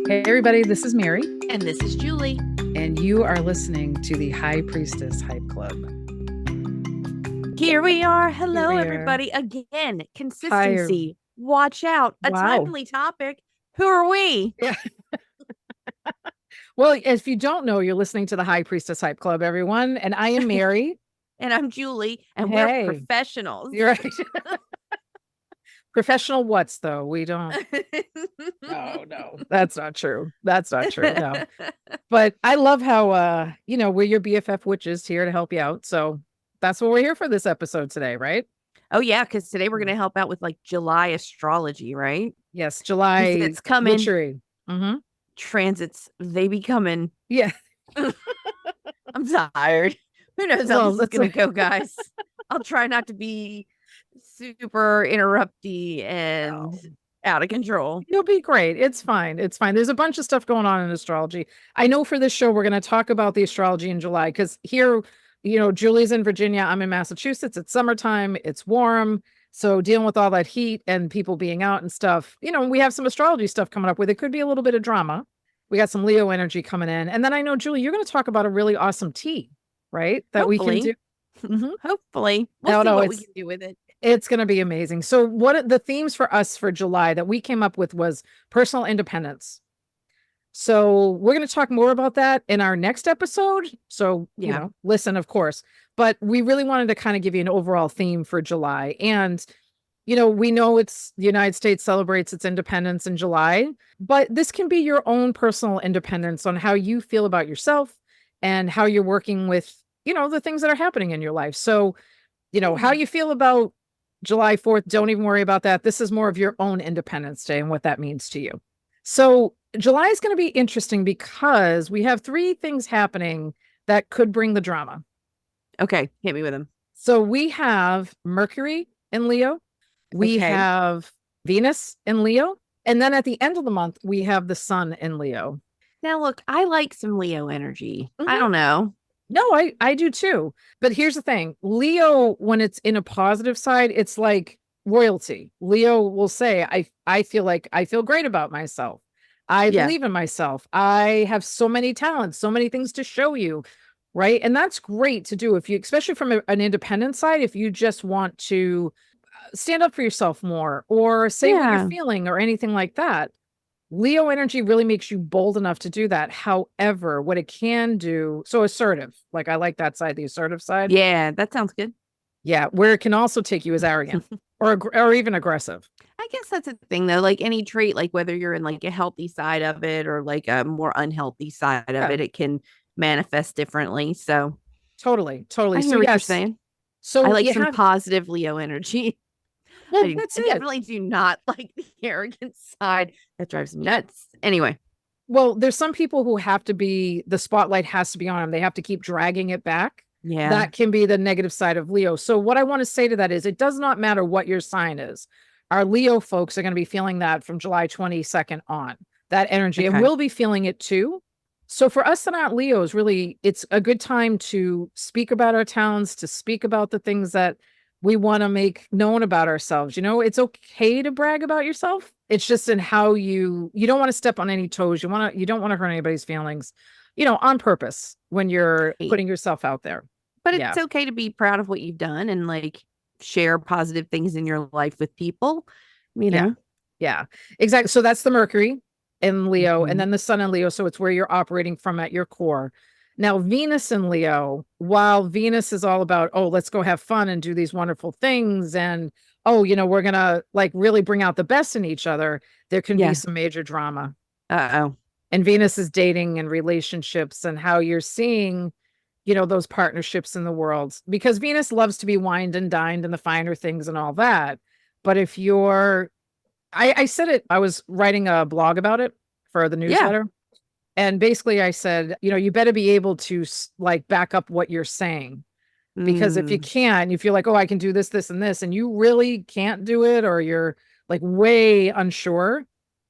Hey, everybody, this is Mary, And this is Julie. and you are listening to the High Priestess Hype Club. Here we are. Hello, we are. everybody. Again, Hi. consistency. Watch out. A Wow. timely topic. Who are we? Yeah. Well, if you don't know, you're listening to the High Priestess Hype Club, everyone, and I am Mary. And I'm Julie, and Hey. we're professionals. You're right. Professional what's, though? We don't. No, that's not true. That's not true. No. But I love how, we're your BFF witches here to help you out. So that's what we're here for this episode today, right? Oh, yeah, because today we're going to help out with like July astrology, right? Yes, July. It's coming. Witchery. Mm-hmm. Transits, they be coming. Yeah. I'm tired. Who knows how this is going to go, guys? I'll try not to be super interrupty and out of control. You'll be great. It's fine. It's fine. There's a bunch of stuff going on in astrology. I know for this show, we're going to talk about the astrology in July because here, Julie's in Virginia. I'm in Massachusetts. It's summertime. It's warm. So dealing with all that heat and people being out and stuff, we have some astrology stuff coming up where there could be a little bit of drama. We got some Leo energy coming in. And then I know, Julie, you're going to talk about a really awesome tea, right? That Hopefully. we can do. Mm-hmm. Hopefully. We'll see what we can do with it. It's going to be amazing. So what the themes for us for July that we came up with was personal independence. So we're going to talk more about that in our next episode. So, listen, of course, but we really wanted to kind of give you an overall theme for July. And, we know the United States celebrates its independence in July, but this can be your own personal independence on how you feel about yourself and how you're working with, the things that are happening in your life. So, how you feel about July 4th, don't even worry about that. This is more of your own Independence Day and what that means to you. So July is going to be interesting because we have 3 things happening that could bring the drama. Okay, hit me with them. So we have Mercury in Leo. We have Venus in Leo. And then at the end of the month, we have the Sun in Leo. Now, look, I like some Leo energy. Mm-hmm. I don't know. No, I do too. But here's the thing. Leo, when it's in a positive side, it's like royalty. Leo will say, I feel like I feel great about myself. I believe in myself. I have so many talents, so many things to show you. Right. And that's great to do if you, especially from an independent side, if you just want to stand up for yourself more or say what you're feeling or anything like that. Leo energy really makes you bold enough to do that. However, what it can do, so assertive, like I like that side, the assertive side. Yeah, that sounds good. Yeah, where it can also take you as arrogant or even aggressive. I guess that's a thing though, like any trait, like whether you're in like a healthy side of it or like a more unhealthy side of it, it can manifest differently. So totally. I hear what you're saying. So I like some positive Leo energy. Well, I definitely do not like the arrogant side. That drives me nuts. Anyway. Well, there's some people who have to be, the spotlight has to be on them. They have to keep dragging it back. Yeah. That can be the negative side of Leo. So what I want to say to that is it does not matter what your sign is. Our Leo folks are going to be feeling that from July 22nd on, that energy. And we'll be feeling it too. So for us that aren't Leos, really, it's a good time to speak about our talents, to speak about the things that we want to make known about ourselves. It's okay to brag about yourself. It's just in how you don't want to step on any toes. You don't want to hurt anybody's feelings, on purpose when you're putting yourself out there. But it's okay to be proud of what you've done and like share positive things in your life with people, Yeah, exactly. So that's the Mercury in Leo and then the Sun in Leo. So it's where you're operating from at your core. Now, Venus in Leo, while Venus is all about, let's go have fun and do these wonderful things. And, we're going to like really bring out the best in each other. There can be some major drama. Uh-oh. And Venus is dating and relationships and how you're seeing, those partnerships in the world. Because Venus loves to be wined and dined and the finer things and all that. But if you're, I said it, I was writing a blog about it for the newsletter. Yeah. And basically I said, you better be able to like back up what you're saying, because if you can't, you feel like, I can do this, this, and this, and you really can't do it, or you're like way unsure.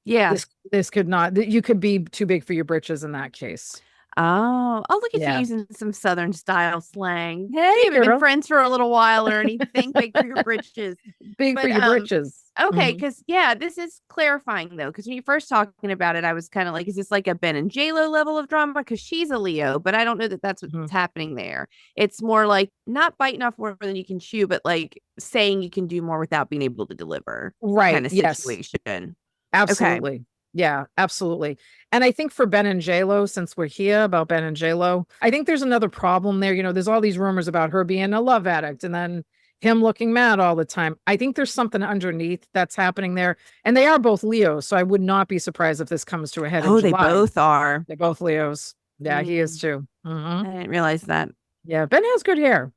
Yeah. This could not, you could be too big for your britches in that case. Oh, look at you using some Southern style slang. Hey, we haven't been friends for a little while or anything. Big for your britches. Big for your britches. Okay, because this is clarifying though. Because when you first talking about it, I was kind of like, is this like a Ben and JLo level of drama? Because she's a Leo, but I don't know that that's what's happening there. It's more like not biting off more than you can chew, but like saying you can do more without being able to deliver. Right. Kind of situation. Absolutely. Okay. Yeah, absolutely. And I think for Ben and JLo, since we're here about Ben and JLo, I think there's another problem there. There's all these rumors about her being a love addict and then him looking mad all the time. I think there's something underneath that's happening there. And they are both Leos. So I would not be surprised if this comes to a head in July. They both are. They're both Leos. Yeah, he is too. I didn't realize that. Yeah, Ben has good hair.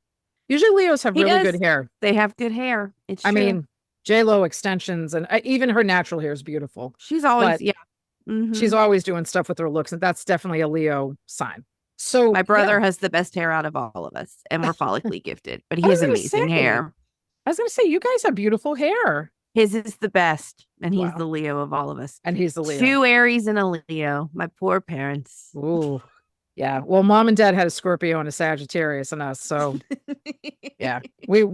Usually Leos have really good hair. They have good hair. It's true. I mean, JLo extensions and even her natural hair is beautiful. She's always, she's always doing stuff with her looks. And that's definitely a Leo sign. So my brother has the best hair out of all of us and we're follically gifted, but he has amazing hair. I was going to say, you guys have beautiful hair. His is the best. And he's the Leo of all of us. And he's the Leo. 2 Aries and a Leo. My poor parents. Ooh. Yeah. Well, mom and dad had a Scorpio and a Sagittarius and us. So yeah, we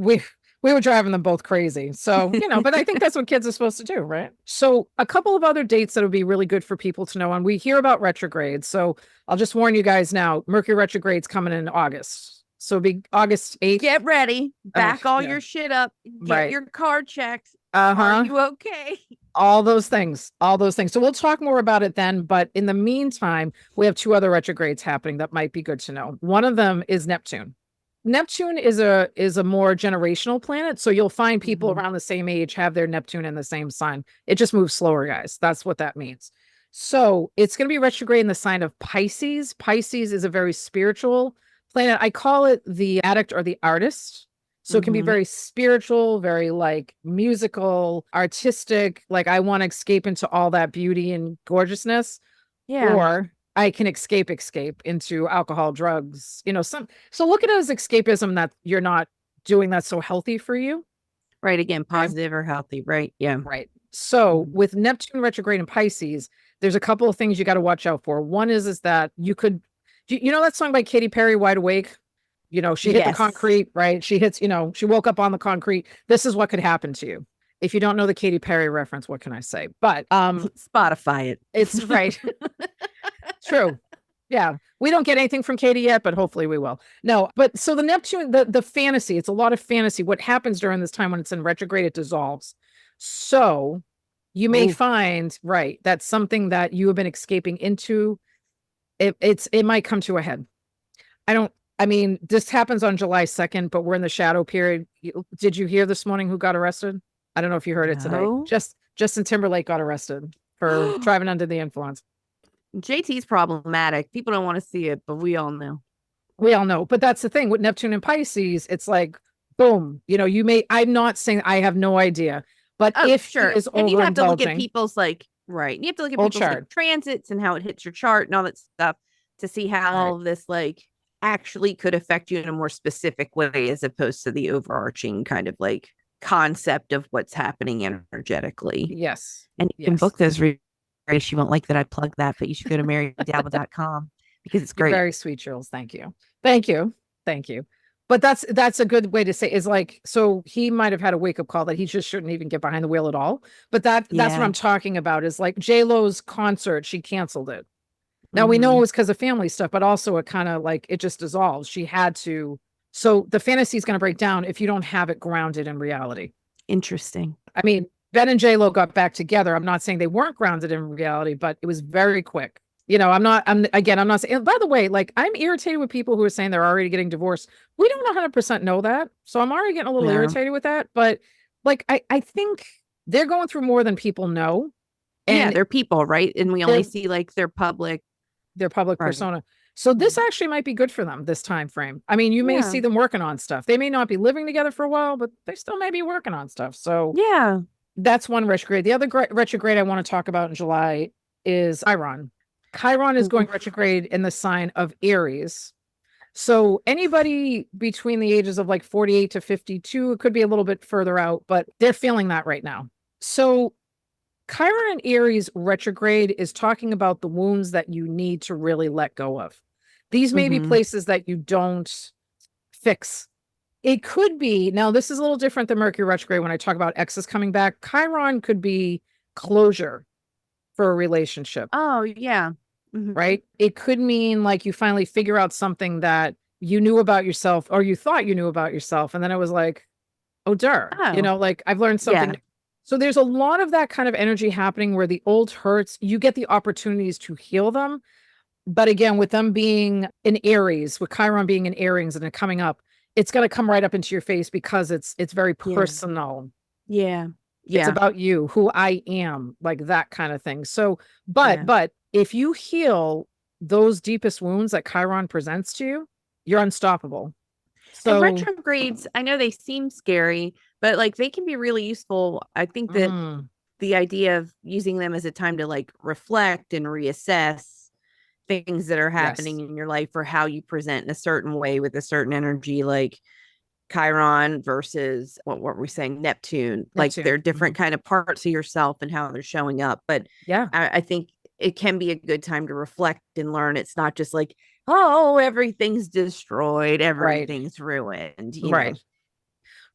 were driving them both crazy. So, but I think that's what kids are supposed to do, right? So a couple of other dates that would be really good for people to know. And we hear about retrogrades. So I'll just warn you guys now, Mercury retrograde's coming in August. So it'll be August 8th. Get ready. Back all your shit up. Get your card checked. Are you okay? All those things. So we'll talk more about it then. But in the meantime, we have 2 other retrogrades happening that might be good to know. One of them is Neptune. Neptune is a more generational planet. So you'll find people around the same age have their Neptune in the same sign. It just moves slower, guys. That's what that means. So it's going to be retrograde in the sign of Pisces. Pisces is a very spiritual planet. I call it the addict or the artist. So it can be very spiritual, very like musical, artistic. Like I want to escape into all that beauty and gorgeousness. Yeah. Or I can escape into alcohol, drugs, so look at it as escapism that you're not doing that's so healthy for you. Right. Again, positive or healthy. Right. Yeah. Right. So with Neptune retrograde in Pisces, there's a couple of things you got to watch out for. One is that you could, that song by Katy Perry, Wide Awake? She hit the concrete, right? She hits, she woke up on the concrete. This is what could happen to you. If you don't know the Katy Perry reference, what can I say? But Spotify it. It's right. True. Yeah. We don't get anything from Katy yet, but hopefully we will. No, but so the Neptune, the fantasy, it's a lot of fantasy. What happens during this time when it's in retrograde, it dissolves. So you may find, right, that's something that you have been escaping into. It might come to a head. This happens on July 2nd, but we're in the shadow period. Did you hear this morning who got arrested? I don't know if you heard it today. Justin Timberlake got arrested for driving under the influence. JT's problematic. People don't want to see it, but we all know. But that's the thing with Neptune and Pisces. It's like, boom, I'm not saying I have no idea, but if he is and you have to look at people's right. You have to look at people's transits and how it hits your chart and all that stuff to see how this actually could affect you in a more specific way as opposed to the overarching kind of concept of what's happening energetically. Yes. And you can book those she won't like that I plug that, but you should go to marydabble.com because it's great. You're very sweet, Jules. Thank you. But that's a good way to say is so he might have had a wake-up call that he just shouldn't even get behind the wheel at all. But that's what I'm talking about is J-Lo's concert, she canceled it. Now we know it was because of family stuff, but also it kind of it just dissolves. She had to. So the fantasy is going to break down if you don't have it grounded in reality. Interesting. Ben and J-Lo got back together. I'm not saying they weren't grounded in reality, but it was very quick. I'm not saying, by the way, I'm irritated with people who are saying they're already getting divorced. We don't 100% know that. So I'm already getting a little irritated with that. But I think they're going through more than people know. And they're people, right? And we only see their public persona. So this actually might be good for them this time frame. You may see them working on stuff. They may not be living together for a while, but they still may be working on stuff. So that's one retrograde. The other retrograde I want to talk about in July is Chiron. Chiron is going retrograde in the sign of Aries. So anybody between the ages of 48 to 52, it could be a little bit further out, but they're feeling that right now. So Chiron and Aries retrograde is talking about the wounds that you need to really let go of. These may be places that you don't fix It could be. Now, this is a little different than Mercury retrograde. When I talk about exes coming back, Chiron could be closure for a relationship. Oh, yeah. Right? It could mean like you finally figure out something that you knew about yourself or you thought you knew about yourself. And then it was like, oh, like I've learned something. Yeah. So there's a lot of that kind of energy happening where the old hurts, you get the opportunities to heal them. But again, with them being in Aries, with Chiron being in Aries and it coming up, it's going to come right up into your face because it's very personal. Yeah. It's about you, who I am, like that kind of thing. So, but if you heal those deepest wounds that Chiron presents to you, you're unstoppable. So and retrogrades, I know they seem scary, but like they can be really useful. I think that the idea of using them as a time to like reflect and reassess things that are happening in your life or how you present in a certain way with a certain energy, like Chiron versus what were we saying? Neptune. Like they're different kind of parts of yourself and how they're showing up. But I think it can be a good time to reflect and learn. It's not just like, oh, everything's destroyed, everything's ruined. You know?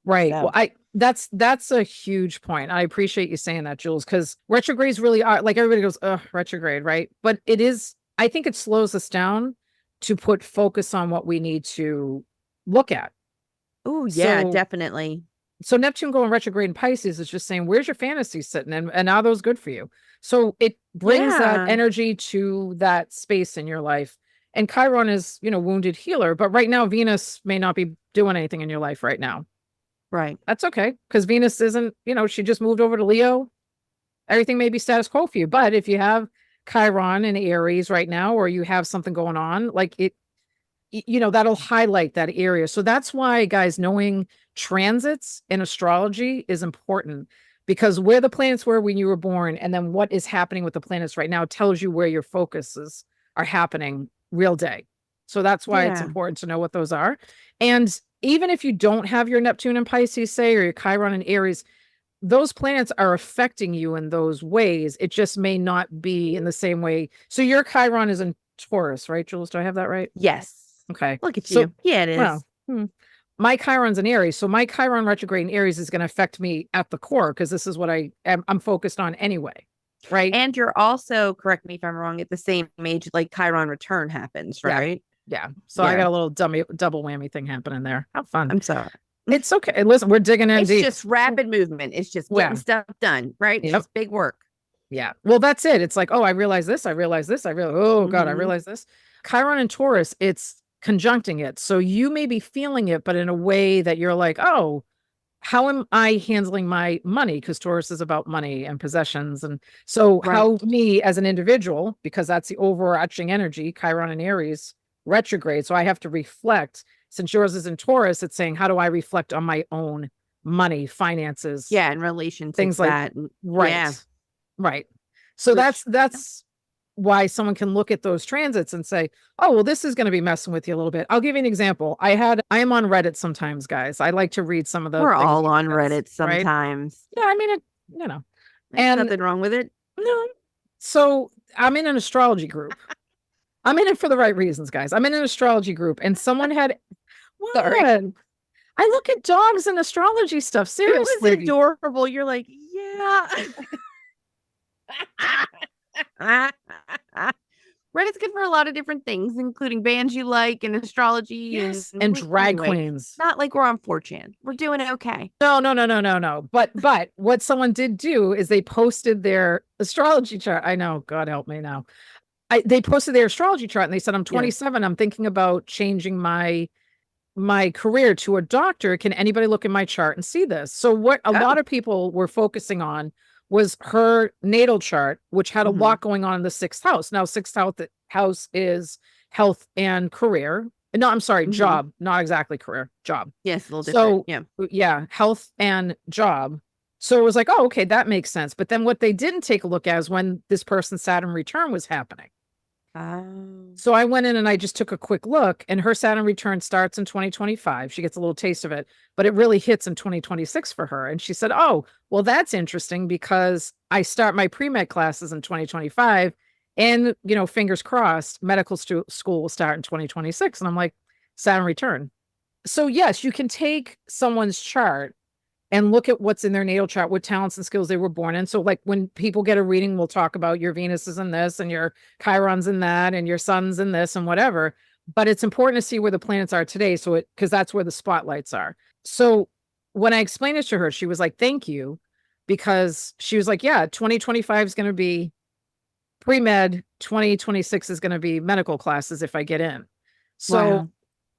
Right. So. Well, that's a huge point. I appreciate you saying that, Jules, because retrogrades really are like everybody goes, oh, retrograde, right? But it is, I think it slows us down to put focus on what we need to look at. Oh, yeah, definitely. So Neptune going retrograde in Pisces is just saying, where's your fantasy sitting? And are those good for you? So it brings that energy to that space in your life. And Chiron is, wounded healer. But right now, Venus may not be doing anything in your life right now. Right. That's okay. Because Venus isn't, she just moved over to Leo. Everything may be status quo for you. But if you have Chiron in Aries right now, or you have something going on, like it, that'll highlight that area. So that's why, guys, knowing transits in astrology is important, because where the planets were when you were born and then what is happening with the planets right now tells you where your focuses are happening real day. So that's why it's important to know what those are. And even if you don't have your Neptune in Pisces, say, or your Chiron in Aries, those planets are affecting you in those ways. It just may not be in the same way. So your Chiron is in Taurus, right, Jules? Do I have that right? Yes. Okay. Look at you. Yeah, it is. Well, my Chiron's in Aries. So my Chiron retrograde in Aries is going to affect me at the core because this is what I'm focused on anyway. Right. And you're also, correct me if I'm wrong, at the same age like Chiron return happens, right? Yeah. So I got a little double whammy thing happening there. How fun. I'm sorry. It's okay. Listen, we're digging in deep. It's just rapid movement. It's just getting stuff done, right? It's just big work. Yeah. Well, that's it. It's like, oh, I realize this. I realize this. Oh, God, I realize this. Chiron and Taurus, it's conjuncting it. So you may be feeling it, but in a way that you're like, oh, how am I handling my money? Because Taurus is about money and possessions. And so how me as an individual, because that's the overarching energy, Chiron and Aries retrograde. So I have to reflect. Since yours is in Taurus, it's saying, how do I reflect on my own money, finances? Yeah, in relation to things like that. Right. Yeah. Right. So that's why someone can look at those transits and say, oh, well, this is going to be messing with you a little bit. I'll give you an example. I am on Reddit sometimes, guys. I like to read some of the. We're all on Reddit sometimes. Right? Yeah, I mean, There's nothing wrong with it. No. So I'm in an astrology group. I'm in it for the right reasons, guys. I'm in an astrology group, and someone had. Sorry. I look at dogs and astrology stuff. Seriously. It was adorable. You're like, yeah. Reddit's good for a lot of different things, including bands you like and astrology and drag queens. Not like we're on 4chan. We're doing okay. No. But what someone did do is they posted their astrology chart. I know, God help me now. They posted their astrology chart and they said, I'm 27. I'm thinking about changing my career to a doctor. Can anybody look in my chart and see this? So what a lot of people were focusing on was her natal chart, which had a lot going on in the 6th house. Now, 6th house is health and career. No, I'm sorry, job, not exactly career, job. Yes, a little different. So, yeah, health and job. So it was like, oh, okay, that makes sense. But then what they didn't take a look at is when this person's Saturn return was happening. So I went in and I just took a quick look, and her Saturn return starts in 2025. She gets a little taste of it, but it really hits in 2026 for her. And she said, oh, well, that's interesting because I start my pre-med classes in 2025 and, fingers crossed, medical school will start in 2026. And I'm like, Saturn return. So yes, you can take someone's chart and look at what's in their natal chart, what talents and skills they were born in. So like when people get a reading, we'll talk about your Venus is in this and your Chiron's in that and your sun's in this and whatever. But it's important to see where the planets are today. So because that's where the spotlights are. So when I explained it to her, she was like, thank you. Because she was like, yeah, 2025 is going to be pre-med, 2026 is going to be medical classes if I get in. So wow.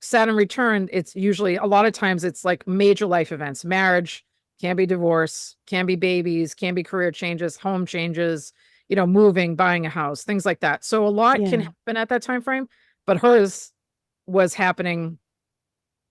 Saturn return, it's usually a lot of times it's like major life events, marriage, can be divorce, can be babies, can be career changes, home changes, moving, buying a house, things like that. So a lot can happen at that time frame, but hers was happening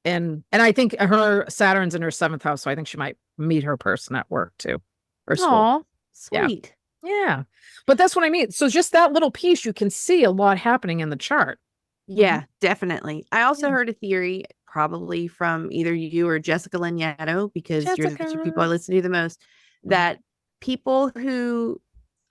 and I think her Saturn's in her 7th house. So I think she might meet her person at work too. Or school. Aw, sweet. Yeah. But that's what I mean. So just that little piece, you can see a lot happening in the chart. Yeah, definitely. I also heard a theory, probably from either you or Jessica Lanyadoo, because you're the two people I listen to the most, that people who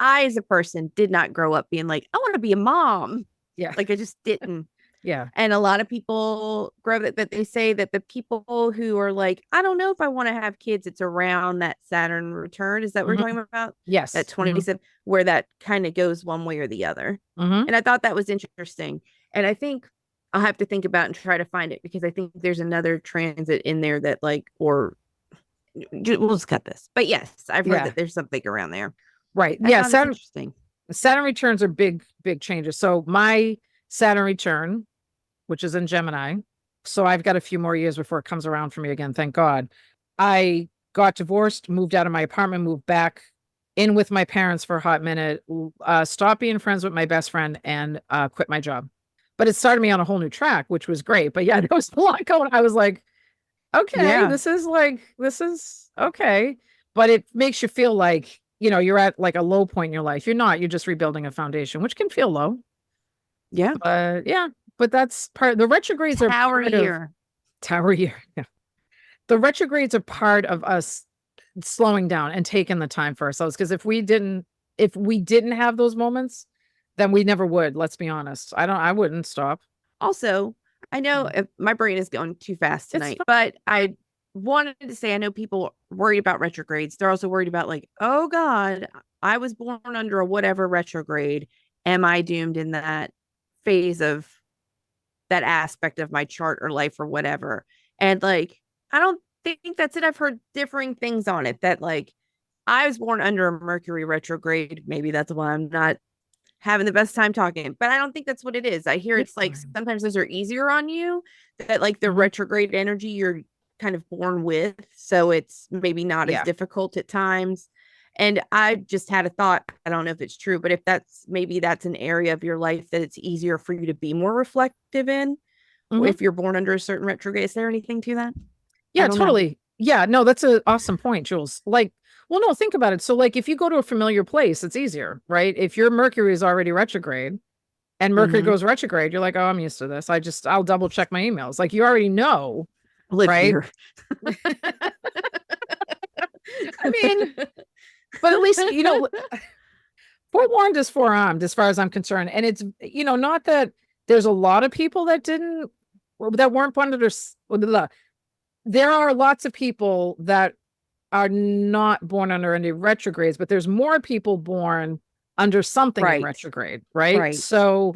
I, as a person, did not grow up being like, I want to be a mom. Yeah. Like I just didn't. Yeah. And a lot of people grow that they say that the people who are like, I don't know if I want to have kids, it's around that Saturn return. Is that what we're talking about? Yes. That 27, where that kind of goes one way or the other. And I thought that was interesting. And I think I'll have to think about and try to find it, because I think there's another transit in there that we'll just cut this. But yes, I've heard that there's something around there. Right. Interesting. Saturn returns are big, big changes. So my Saturn return, which is in Gemini. So I've got a few more years before it comes around for me again. Thank God. I got divorced, moved out of my apartment, moved back in with my parents for a hot minute, stopped being friends with my best friend, and quit my job. But it started me on a whole new track, which was great. But yeah, there was a lot going. I was like, okay, this is okay. But it makes you feel like, you're at like a low point in your life. You're not, you're just rebuilding a foundation, which can feel low. Yeah. But that's part. The retrogrades are Tower year. Yeah. The retrogrades are part of us slowing down and taking the time for ourselves. Because if we didn't have those moments, then we never would. Let's be honest. I wouldn't stop. Also, I know my brain is going too fast tonight, but I wanted to say, I know people worried about retrogrades. They're also worried about like, oh God, I was born under a whatever retrograde. Am I doomed in that phase of that aspect of my chart or life or whatever? And like, I don't think that's it. I've heard differing things on it, that like I was born under a Mercury retrograde. Maybe that's why I'm not having the best time talking, but I don't think that's what it is. I hear it's like sometimes those are easier on you, that like the retrograde energy you're kind of born with, so it's maybe not as difficult at times. And I just had a thought, I don't know if it's true, but if that's an area of your life that it's easier for you to be more reflective in, if you're born under a certain retrograde. Is there anything to that? Yeah, totally. Yeah, no, that's an awesome point, Jules. Like, well, no, think about it. So like if you go to a familiar place, it's easier, right? If your Mercury is already retrograde and Mercury goes retrograde, you're like, oh, I'm used to this. I'll double check my emails. Like you already know, right? I mean, but at least, forewarned is forearmed as far as I'm concerned. And it's, not that there's a lot of people that weren't born under, there are lots of people that are not born under any retrogrades, but there's more people born under something in retrograde, right? So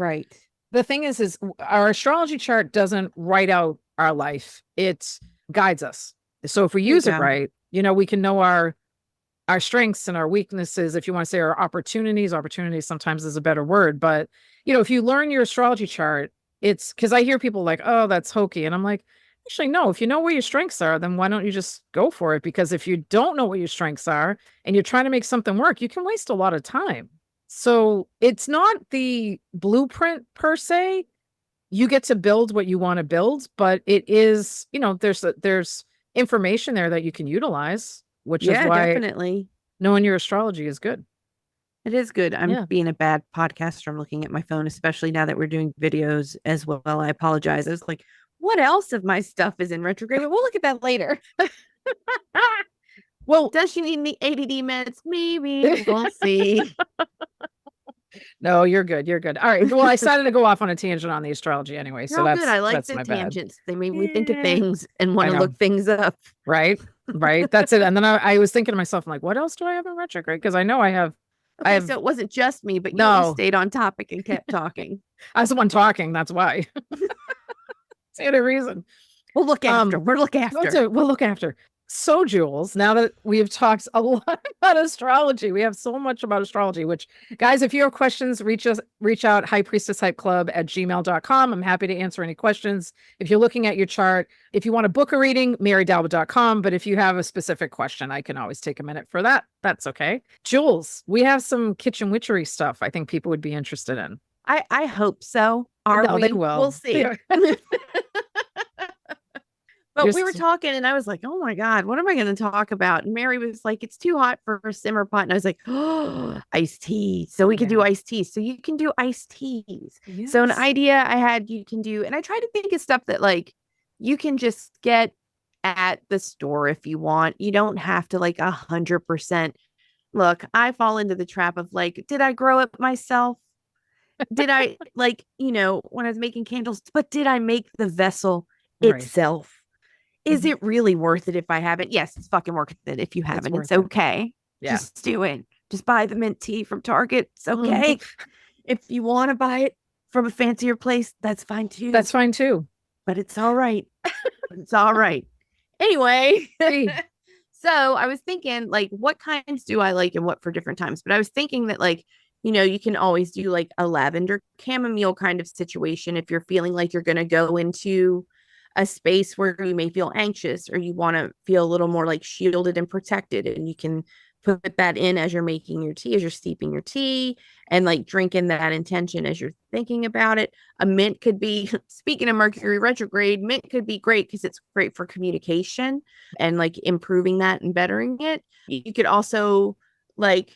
the thing is our astrology chart doesn't write out our life. It guides us. So if we use it right, we can know our strengths and our weaknesses, if you want to say our opportunities sometimes is a better word. But, if you learn your astrology chart, it's because I hear people like, oh, that's hokey. And I'm like, actually, no, if you know where your strengths are, then why don't you just go for it? Because if you don't know what your strengths are and you're trying to make something work, you can waste a lot of time. So it's not the blueprint per se. You get to build what you want to build, but it is, there's information there that you can utilize, which is why definitely knowing your astrology is good. It is good. I'm being a bad podcaster. I'm looking at my phone, especially now that we're doing videos as well. I apologize. I was like, what else of my stuff is in retrograde? But we'll look at that later. Well, does she need the ADD meds? Maybe. We'll see. No, you're good. You're good. All right. Well, I decided to go off on a tangent on the astrology anyway. So You're good. I like that's the my tangents. bad. They made me think of things and want to look things up. Right. Right. That's it. And then I was thinking to myself, I'm like, what else do I have in retrograde? Because I know I have. Okay, so it wasn't just me, but you stayed on topic and kept talking. I was the one talking. That's why. It's the only reason. We'll look after. We'll look after. We'll look after. So, Jules, now that we've talked a lot about astrology, we have so much about astrology, which, guys, if you have questions, reach out, highpriestesshypeclub@gmail.com. I'm happy to answer any questions. If you're looking at your chart, if you want to book a reading, marydalba.com. But if you have a specific question, I can always take a minute for that. That's okay. Jules, we have some kitchen witchery stuff I think people would be interested in. I hope so. They will. We'll see. But we were talking and I was like, oh my God, what am I going to talk about? And Mary was like, it's too hot for a simmer pot. And I was like, oh, iced tea. So we could do iced tea. So you can do iced teas. Yes. So an idea I had, you can do, and I try to think of stuff that like you can just get at the store if you want. You don't have to like 100%. Look, I fall into the trap of like, did I grow it myself? Did I like, when I was making candles, but did I make the vessel itself? Is it really worth it if I haven't? Yes, it's fucking worth it if you haven't. It's okay. Yeah. Just do it. Just buy the mint tea from Target. It's okay. If you want to buy it from a fancier place, that's fine too. That's fine too. But it's all right. It's all right. Anyway, so I was thinking like, what kinds do I like and what for different times? But I was thinking that like, you can always do like a lavender chamomile kind of situation if you're feeling like you're going to go into a space where you may feel anxious or you want to feel a little more like shielded and protected. And you can put that in as you're making your tea, as you're steeping your tea and like drinking that intention as you're thinking about it. A mint could be, speaking of Mercury retrograde, mint could be great because it's great for communication and like improving that and bettering it. You could also like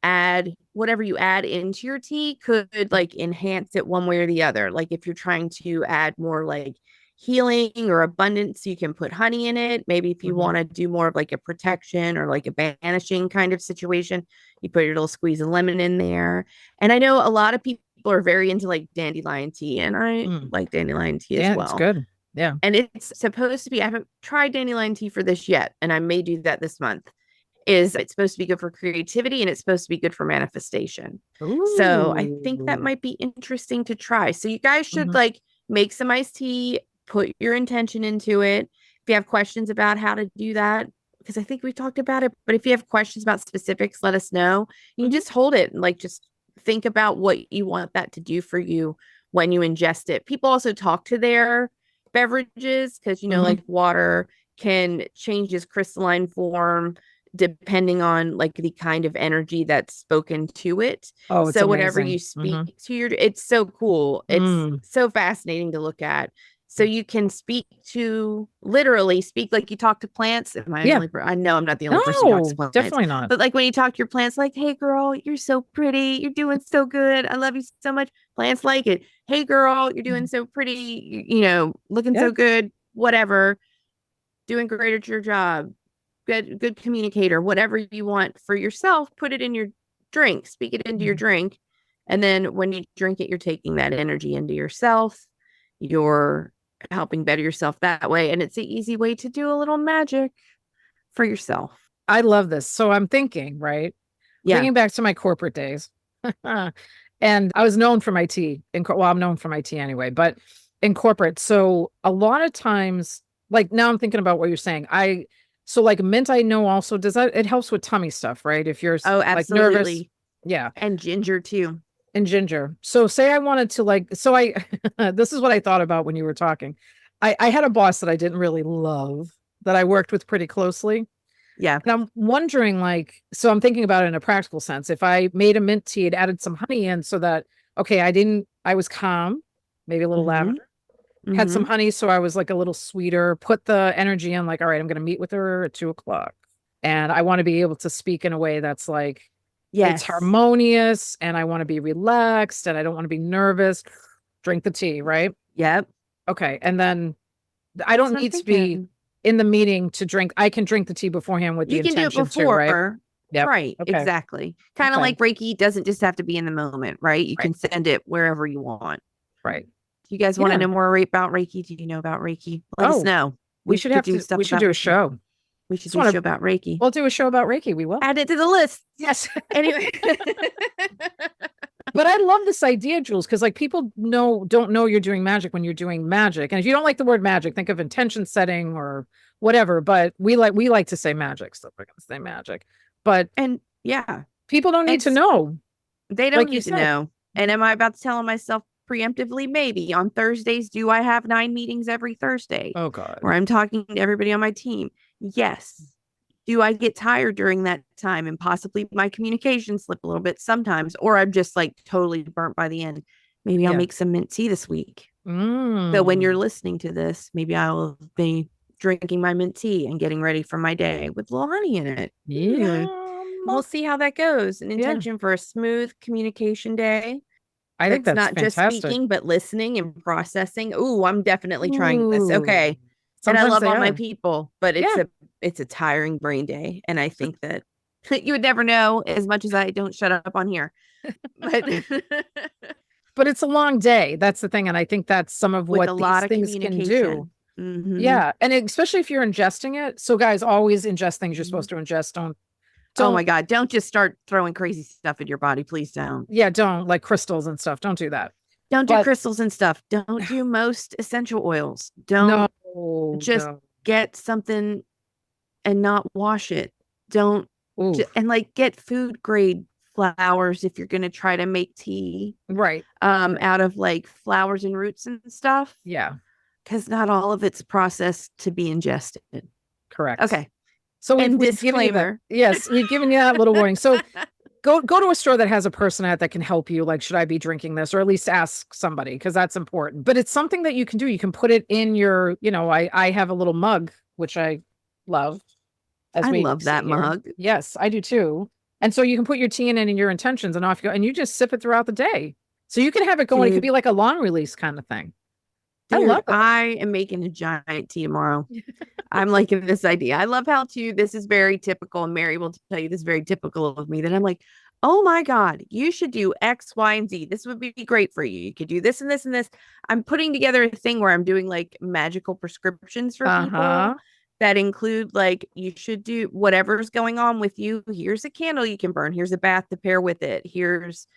add whatever you add into your tea could like enhance it one way or the other. Like if you're trying to add more like healing or abundance, you can put honey in it. Maybe if you want to do more of like a protection or like a banishing kind of situation, you put your little squeeze of lemon in there. And I know a lot of people are very into like dandelion tea, and I like dandelion tea as well. It's good. Yeah. And it's supposed to be, I haven't tried dandelion tea for this yet, and I may do that this month. It's supposed to be good for creativity and it's supposed to be good for manifestation. Ooh. So I think that might be interesting to try. So you guys should like make some iced tea, put your intention into it. If you have questions about how to do that, because I think we talked about it, but if you have questions about specifics, let us know. You can just hold it and like just think about what you want that to do for you when you ingest it. People also talk to their beverages because, like water can change its crystalline form depending on like the kind of energy that's spoken to it. Oh, so whatever you speak to it's so cool. It's so fascinating to look at. So you can literally speak like you talk to plants. I know I'm not the only person who talks to plants. Definitely not. But like when you talk to your plants, like, hey girl, you're so pretty. You're doing so good. I love you so much. Plants like it. Hey girl, you're doing so pretty. Looking so good. Whatever. Doing great at your job. Good communicator, whatever you want for yourself, put it in your drink, speak it into your drink. And then when you drink it, you're taking that energy into yourself. You're helping better yourself that way. And it's an easy way to do a little magic for yourself. I love this. So I'm thinking, right? Yeah. Bringing back to my corporate days. And I was known for my tea. I'm known for my tea anyway, but in corporate. So a lot of times, like now I'm thinking about what you're saying. So like mint, I know also it helps with tummy stuff, right? If you're like nervous. Yeah. And ginger too. And ginger. So say I wanted to this is what I thought about when you were talking. I had a boss that I didn't really love that I worked with pretty closely. Yeah. And I'm wondering so I'm thinking about it in a practical sense. If I made a mint tea, it added some honey in so that, I was calm, maybe a little lavender. Had some honey, so I was like a little sweeter, put the energy in like, all right, I'm going to meet with her at 2:00. And I want to be able to speak in a way that's like, it's harmonious and I want to be relaxed and I don't want to be nervous. Drink the tea, right? Yep. Okay. And then I don't need to be in the meeting to drink. I can drink the tea beforehand with the intention too, right? Yep. Right. Okay. Exactly. Kind of like Reiki doesn't just have to be in the moment, right? You can send it wherever you want. Right. Do you guys want to know more about Reiki? Do you know about Reiki? Let us know. We should do a show. We should do a show about Reiki. We'll do a show about Reiki. We will add it to the list. Yes. Anyway. But I love this idea, Jules, because like people don't know you're doing magic when you're doing magic. And if you don't like the word magic, think of intention setting or whatever. But we like to say magic, so we're gonna say magic. But people don't need to know. They don't need to know. And am I about to tell myself preemptively? Maybe on Thursdays, do I have 9 meetings every Thursday? Oh God. Where I'm talking to everybody on my team? Yes. Do I get tired during that time and possibly my communication slip a little bit sometimes, or I'm just like totally burnt by the end? Maybe I'll make some mint tea this week. So when you're listening to this, maybe I will be drinking my mint tea and getting ready for my day with a little honey in it. Yeah. We'll see how that goes. An intention for a smooth communication day. I think that's not fantastic. Just speaking, but listening and processing. Ooh, I'm definitely trying this. Okay. Sometimes and I love all my people, but it's a tiring brain day. And I think that you would never know, as much as I don't shut up on here. But but it's a long day. That's the thing. And I think that's some of what these things can do. Mm-hmm. Yeah. And especially if you're ingesting it. So guys, always ingest things you're supposed to ingest. Don't oh my God, don't just start throwing crazy stuff in your body. Please don't. Yeah, don't, like crystals and stuff. Don't do that. Don't do crystals and stuff. Don't do most essential oils. Don't get something and not wash it. Don't and like get food grade flowers if you're going to try to make tea. Right. Out of like flowers and roots and stuff. Yeah. Because not all of it's processed to be ingested. Correct. Okay. So we've disclaimer. Yes, we've given you that little warning. So go to a store that has a person at that can help you. Like, should I be drinking this? Or at least ask somebody, because that's important. But it's something that you can do. You can put it in your, I have a little mug, which I love. I love that mug. Yes, I do too. And so you can put your tea in your intentions and off you go. And you just sip it throughout the day. So you can have it going. It could be like a long release kind of thing. Dude, I love it. I am making a giant tea tomorrow. I'm liking this idea. I love how this is very typical. And Mary will tell you this is very typical of me, that I'm like, oh my God, you should do X, Y, and Z. This would be great for you. You could do this and this and this. I'm putting together a thing where I'm doing like magical prescriptions for people that include like, you should do whatever's going on with you. Here's a candle you can burn. Here's a bath to pair with it. Here's,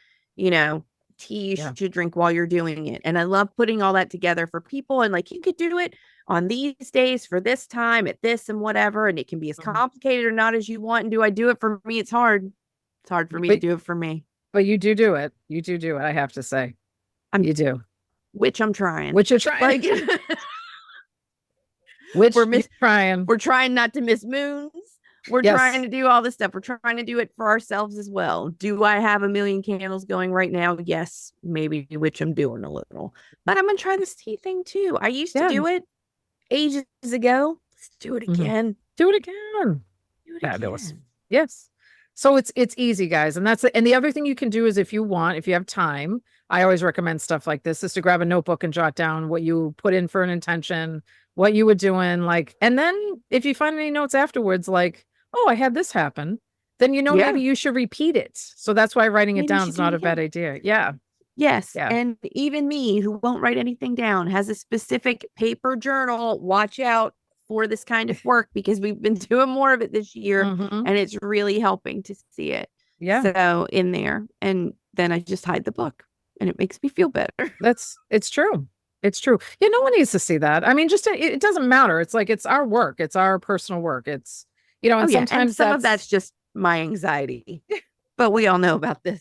tea you should drink while you're doing it. And I love putting all that together for people. And like, you could do it on these days for this time at this and whatever. And it can be as complicated or not as you want. And do I do it for me? It's hard. It's hard for me to do it for me. But you do it. You do it. I have to say. You do. Which I'm trying. Which you're trying. Like, we're trying not to miss moons. We're trying to do all this stuff. We're trying to do it for ourselves as well. Do I have a million candles going right now? Yes, maybe, which I'm doing a little. But I'm going to try this tea thing too. I used to do it ages ago. Let's do it again. Do it again. Fabulous. Yes. So it's easy, guys. And that's it. And the other thing you can do is if you have time, I always recommend stuff like this, is to grab a notebook and jot down what you put in for an intention, what you were doing, like, and then if you find any notes afterwards, like, oh, I had this happen, then maybe you should repeat it. So that's why writing it down is not a bad idea. Yeah. Yes. Yeah. And even me, who won't write anything down, has a specific paper journal. Watch out for this kind of work, because we've been doing more of it this year and it's really helping to see it. Yeah. So in there, and then I just hide the book and it makes me feel better. It's true. It's true. Yeah. No one needs to see that. I mean, it doesn't matter. It's like, it's our work. It's our personal work. It's, and sometimes and some of that's just my anxiety, but we all know about this.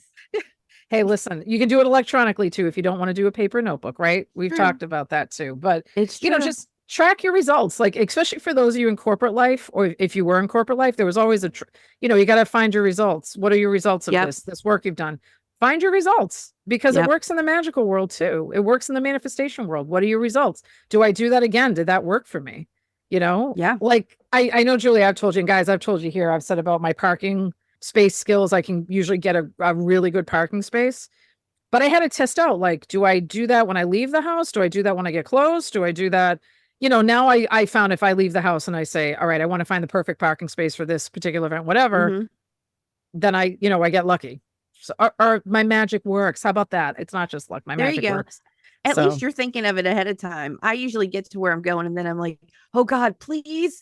Hey, listen, you can do it electronically too if you don't want to do a paper notebook, right? We've talked about that too. But it's just track your results, like especially for those of you in corporate life, or if you were in corporate life, there was always you got to find your results. What are your results of this work you've done? Find your results, because it works in the magical world too. It works in the manifestation world. What are your results? Do I do that again? Did that work for me? Yeah. Like I know, Julie, I've told you, and guys, I've told you here, I've said about my parking space skills. I can usually get a really good parking space, but I had to test out, like, do I do that when I leave the house? Do I do that when I get close? Do I do that? Now I found if I leave the house and I say, all right, I want to find the perfect parking space for this particular event, whatever, then I get lucky. So, or my magic works. How about that? It's not just luck. My There you magic go. works. At least you're thinking of it ahead of time. I usually get to where I'm going and then I'm like, oh God, please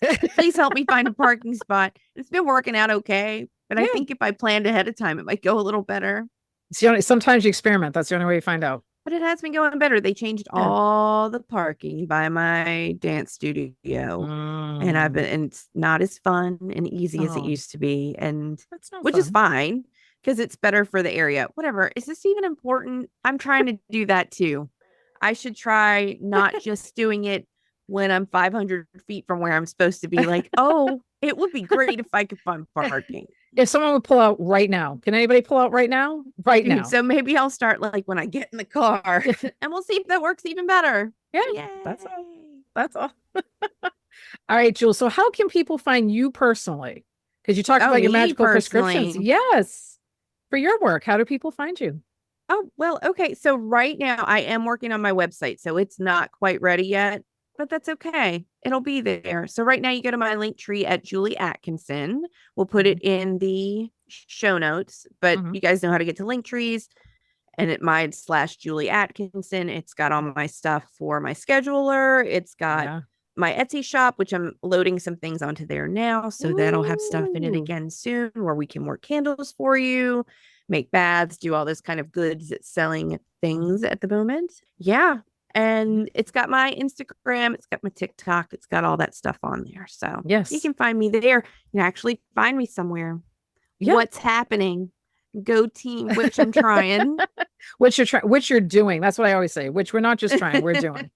help me find a parking spot. It's been working out okay. But I think if I planned ahead of time, it might go a little better. Sometimes you experiment. That's the only way you find out. But it has been going better. They changed all the parking by my dance studio. And it's not as fun and easy as it used to be. And which is fine because it's better for the area. Whatever. Is this even important? I'm trying to do that too. I should try not just doing it when I'm 500 feet from where I'm supposed to be. Like, oh, it would be great if I could find parking. If someone would pull out right now, can anybody pull out right now? Now. So maybe I'll start like when I get in the car and we'll see if that works even better. Yeah. Yay. That's all. All right, Jules. So how can people find you personally? Because you talked about your magical prescriptions. Yes. For your work, how do people find you? Oh, well, okay. So right now I am working on my website. So it's not quite ready yet, but that's okay. It'll be there. So right now you go to my link tree at Julie Atkinson. We'll put it in the show notes, but you guys know how to get to link trees. And it /Julie Atkinson. It's got all my stuff for my scheduler. It's got my Etsy shop, which I'm loading some things onto there now. So that'll have stuff in it again soon where we can work candles for you, make baths, do all those kind of goods selling things at the moment. Yeah. And it's got my Instagram. It's got my TikTok. It's got all that stuff on there. So you can find me there. You can actually find me somewhere. Yeah. What's happening? Go team, which I'm trying. which you're doing. That's what I always say, which we're not just trying, we're doing.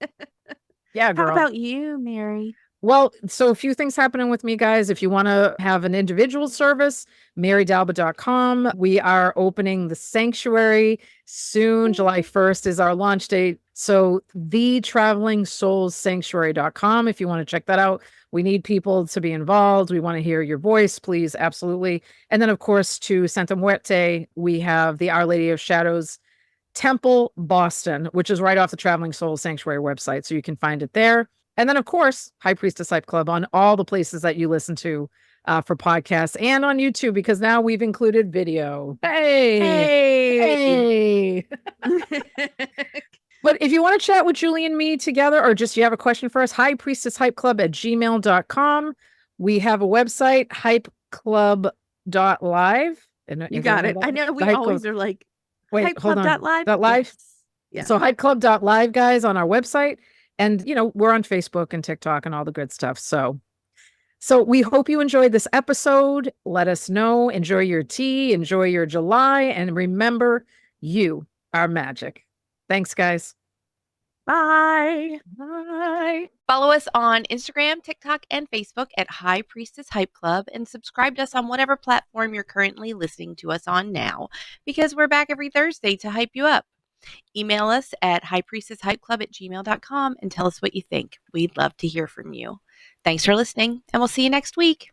Yeah, girl. How about you, Mary? Well, so a few things happening with me, guys. If you want to have an individual service, marydalba.com. We are opening the sanctuary soon. July 1st is our launch date. So thetravelingsoulsanctuary.com. If you want to check that out, we need people to be involved. We want to hear your voice, please. Absolutely. And then, of course, to Santa Muerte, we have the Our Lady of Shadows Temple, Boston, which is right off the Traveling Soul Sanctuary website. So you can find it there. And then, of course, High Priestess Hype Club on all the places that you listen to for podcasts and on YouTube, because now we've included video. Hey. But if you want to chat with Julie and me together, or just you have a question for us, highpriestesshypeclub@gmail.com. We have a website, hypeclub.live. You got it. I know we always are like, wait, hold on. .live? Yeah. So hypeclub.live, guys, on our website. And, we're on Facebook and TikTok and all the good stuff. So we hope you enjoyed this episode. Let us know. Enjoy your tea. Enjoy your July. And remember, you are magic. Thanks, guys. Bye. Bye. Follow us on Instagram, TikTok, and Facebook at High Priestess Hype Club, and subscribe to us on whatever platform you're currently listening to us on now, because we're back every Thursday to hype you up. Email us at highpriestesshypeclub@gmail.com and tell us what you think. We'd love to hear from you. Thanks for listening, and we'll see you next week.